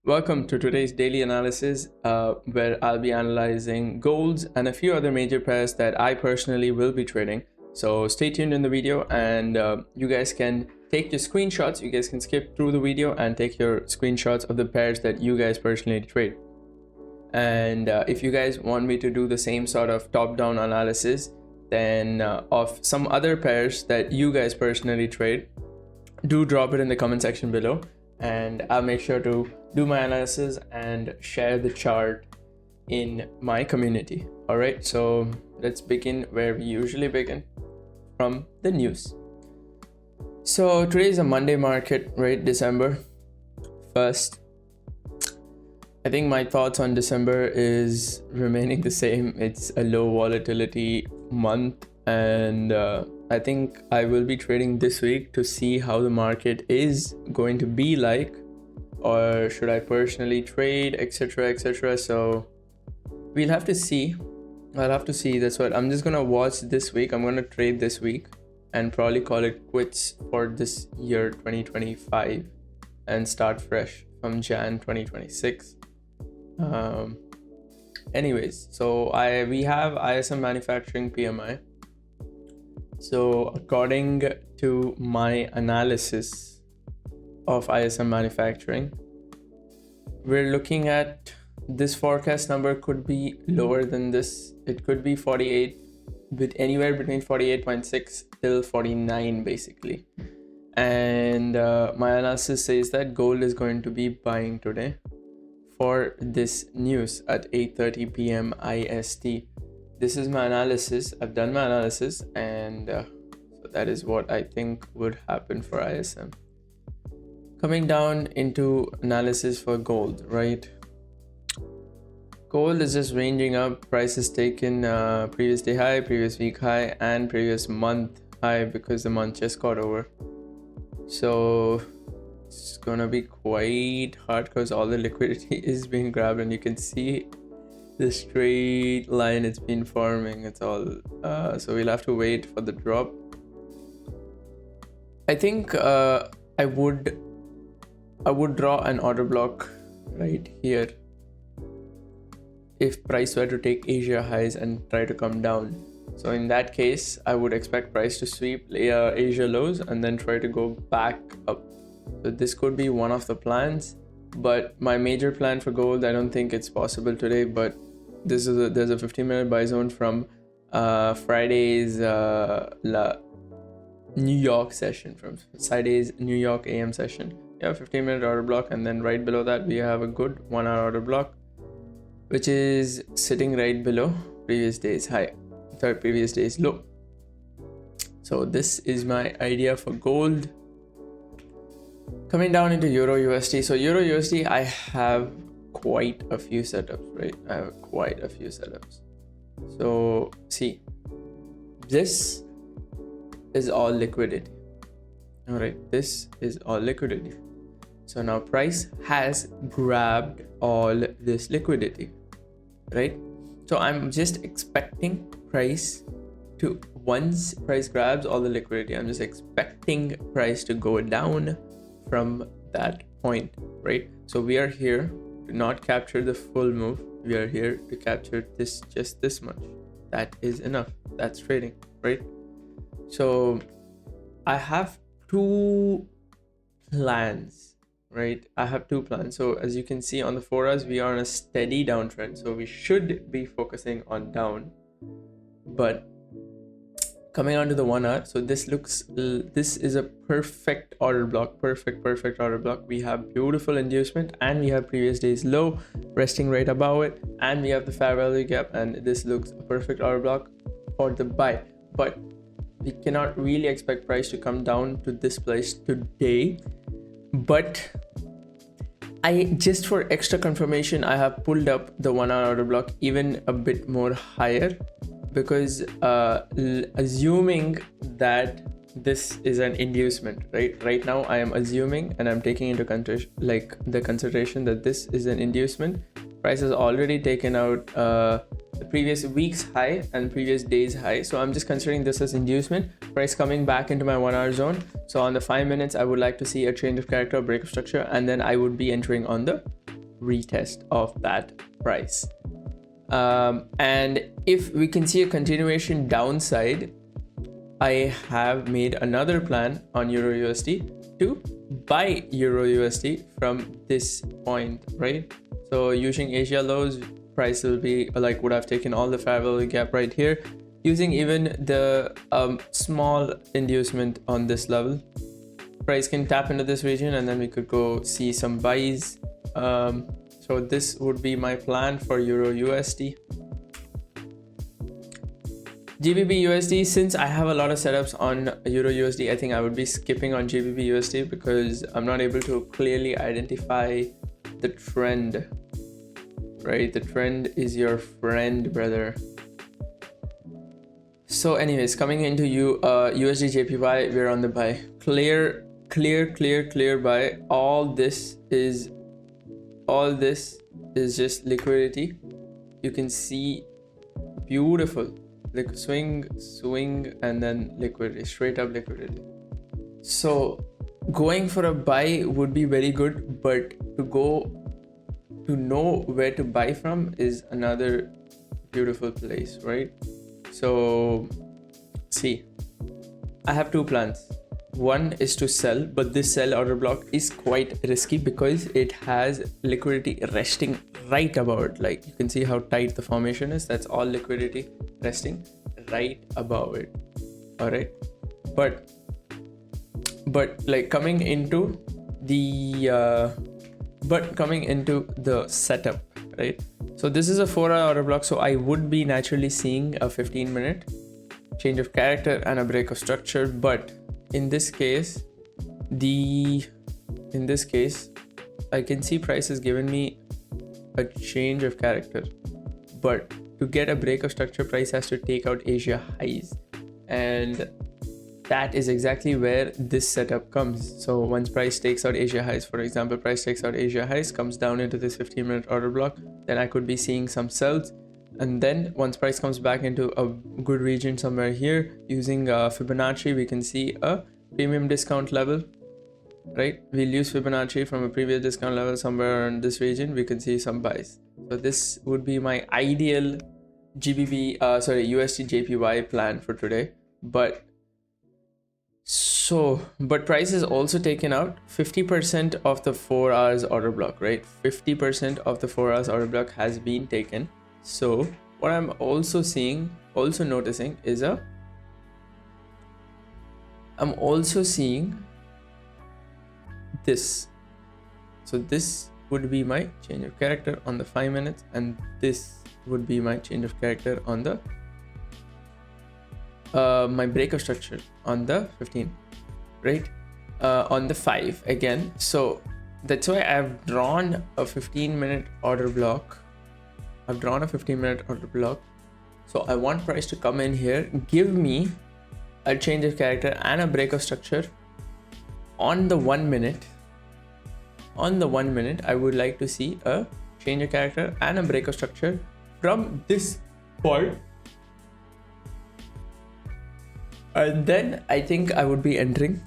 Welcome to today's daily analysis where I'll be analyzing golds and a few other major pairs that I personally will be trading. So stay tuned in the video and you guys can take your screenshots. You guys can skip through the video and take your screenshots of the pairs that you guys personally trade. And if you guys want me to do the same sort of top-down analysis then of some other pairs that you guys personally trade, do drop it in the comment section below and I'll make sure to do my analysis and share the chart in my community. All right, so let's begin where we usually begin, from the news. So today is a Monday market, right? December 1st. I think my thoughts on December is remaining the same. It's a low volatility month and I think I will be trading this week to see how the market is going to be like, or should I personally trade, etc, etc. So we'll have to see. I'll have to see. That's what I'm just gonna watch this week. I'm gonna trade this week and probably call it quits for this year 2025 and start fresh from Jan 2026. Anyways, so we have ISM Manufacturing PMI. So according to my analysis of ISM Manufacturing, we're looking at this forecast number could be lower than this. It could be 48, with anywhere between 48.6 till 49 basically. And my analysis says that gold is going to be buying today for this news at 8:30 p.m. IST. This is my analysis. I've done my analysis and so that is what I think would happen for ISM. Coming down into analysis for gold, right? Gold is just ranging up. Price is taken previous day high, previous week high and previous month high because the month just got over. So it's gonna be quite hard because all the liquidity is being grabbed and you can see the straight line it's been forming. It's all so we'll have to wait for the drop. I think I would draw an order block right here if price were to take Asia highs and try to come down. So in that case I would expect price to sweep Asia lows and then try to go back up. So this could be one of the plans, but my major plan for gold, I don't think it's possible today, but there's a 15-minute buy zone from Friday's New York session, from Friday's New York AM session. You have a 15-minute order block and then right below that we have a good 1-hour order block which is sitting right below previous day's high, previous day's low. So this is my idea for gold. Coming down into EURUSD. So EURUSD, I have quite a few setups, right? I have quite a few setups. So see, this is all liquidity. All right, this is all liquidity. So now price has grabbed all this liquidity, right? So I'm just expecting price to, once price grabs all the liquidity, I'm just expecting price to go down from that point, right? So we are here to not capture the full move. We are here to capture this, just this much. That is enough. That's trading, right? So I have two plans, right? I have two plans. So as you can see on the 4 hours, we are on a steady downtrend. So we should be focusing on down, but coming on to the 1 hour, so this is a perfect order block, perfect order block. We have beautiful inducement and we have previous day's low resting right above it and we have the fair value gap, and this looks a perfect order block for the buy. But we cannot really expect price to come down to this place today, but I just, for extra confirmation, I have pulled up the 1 hour order block even a bit more higher, because assuming that this is an inducement, right now I am assuming and I'm taking into consideration that this is an inducement. Price has already taken out the previous week's high and previous day's high, so I'm just considering this as inducement. Price coming back into my 1 hour zone. So on the 5 minutes I would like to see a change of character, break of structure, and then I would be entering on the retest of that price. And if we can see a continuation downside, I have made another plan on EURUSD to buy EURUSD from this point, right? So using Asia lows, price will be like, would have taken all the fair value gap right here, using even the small inducement on this level. Price can tap into this region and then we could go see some buys. So this would be my plan for EURUSD. GBPUSD, since I have a lot of setups on EURUSD, I think I would be skipping on GBPUSD because I'm not able to clearly identify the trend, right? The trend is your friend, brother. So anyways, coming into USDJPY, we're on the buy. Clear buy. All this is just liquidity. You can see beautiful like swing and then liquidity, straight up liquidity. So going for a buy would be very good, but to know where to buy from is another beautiful place, right? So see, I have two plans. One is to sell, but this sell order block is quite risky because it has liquidity resting right above, like you can see how tight the formation is. That's all liquidity resting right above it. All right, but like coming into the setup, right? So this is a 4-hour order block, so I would be naturally seeing a 15-minute change of character and a break of structure, but in this case I can see price has given me a change of character, but to get a break of structure, price has to take out Asia highs, and that is exactly where this setup comes. So once price takes out Asia highs, for example, price takes out Asia highs, comes down into this 15-minute order block, then I could be seeing some sells. And then once price comes back into a good region somewhere here, using Fibonacci, we can see a premium discount level, right? We'll use Fibonacci from a previous discount level somewhere in this region. We can see some buys. So this would be my ideal USDJPY plan for today. But price is also taken out 50% of the 4 hours order block, right? 50% of the 4 hours order block has been taken. So what I'm also noticing is I'm also seeing this. So this would be my change of character on the 5 minutes, and this would be my change of character on the my break of structure on the 15, right? On the 5 again. So that's why I've drawn a 15-minute order block. So I want price to come in here, give me a change of character and a break of structure on the 1 minute. On the 1 minute, I would like to see a change of character and a break of structure from this point. And then I think I would be entering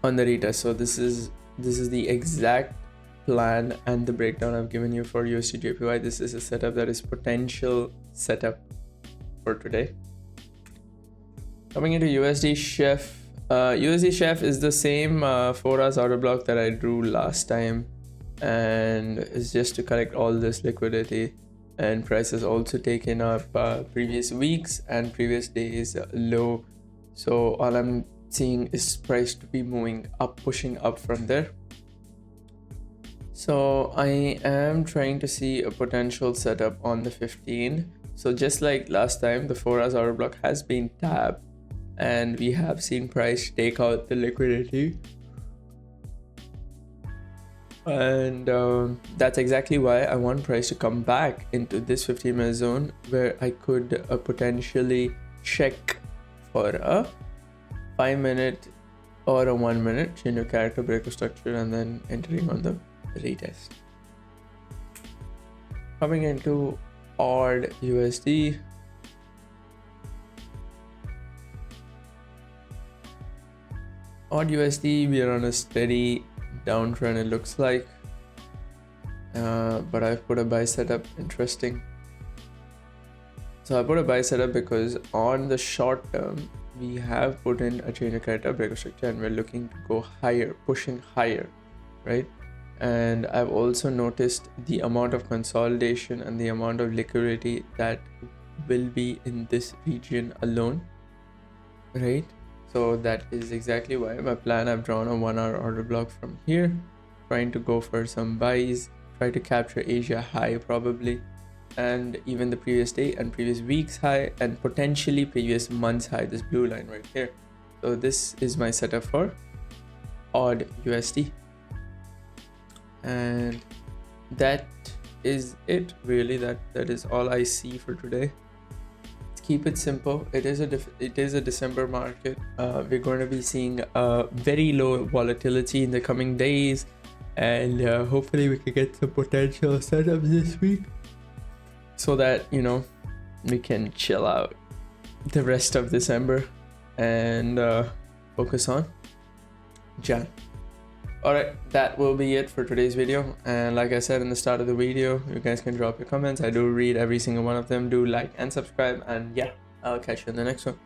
on the retest. So this is the exact plan and the breakdown I've given you for USDJPY. This is a setup that is potential setup for today. Coming into USDCHF, USDCHF is the same 4 hours order block that I drew last time, and it's just to collect all this liquidity, and price has also taken up previous weeks and previous days low. So all I'm seeing is price to be moving up, pushing up from there. So I am trying to see a potential setup on the 15. So just like last time, the 4 hours order block has been tapped, and we have seen price take out the liquidity. And that's exactly why I want price to come back into this 15-minute zone where I could potentially check for a 5-minute or a 1 minute change of character, break of structure, and then entering on the retest. Coming into odd USD, we are on a steady downtrend, it looks like, but I've put a buy setup. Interesting. So I put a buy setup because on the short term we have put in a change of character breaker structure and we're looking to go higher, pushing higher, right? And I've also noticed the amount of consolidation and the amount of liquidity that will be in this region alone, right? So that is exactly why my plan, I've drawn a 1 hour order block from here, trying to go for some buys, try to capture Asia high probably, and even the previous day and previous week's high and potentially previous month's high, this blue line right here. So this is my setup for odd USD, and that is it really. That is all I see for today. Keep it simple. It is a December market. We're going to be seeing very low volatility in the coming days, and hopefully we can get some potential setups this week so that, you know, we can chill out the rest of December and focus on Jan. Alright, that will be it for today's video, and like I said in the start of the video, you guys can drop your comments. I do read every single one of them. Do like and subscribe, and yeah, I'll catch you in the next one.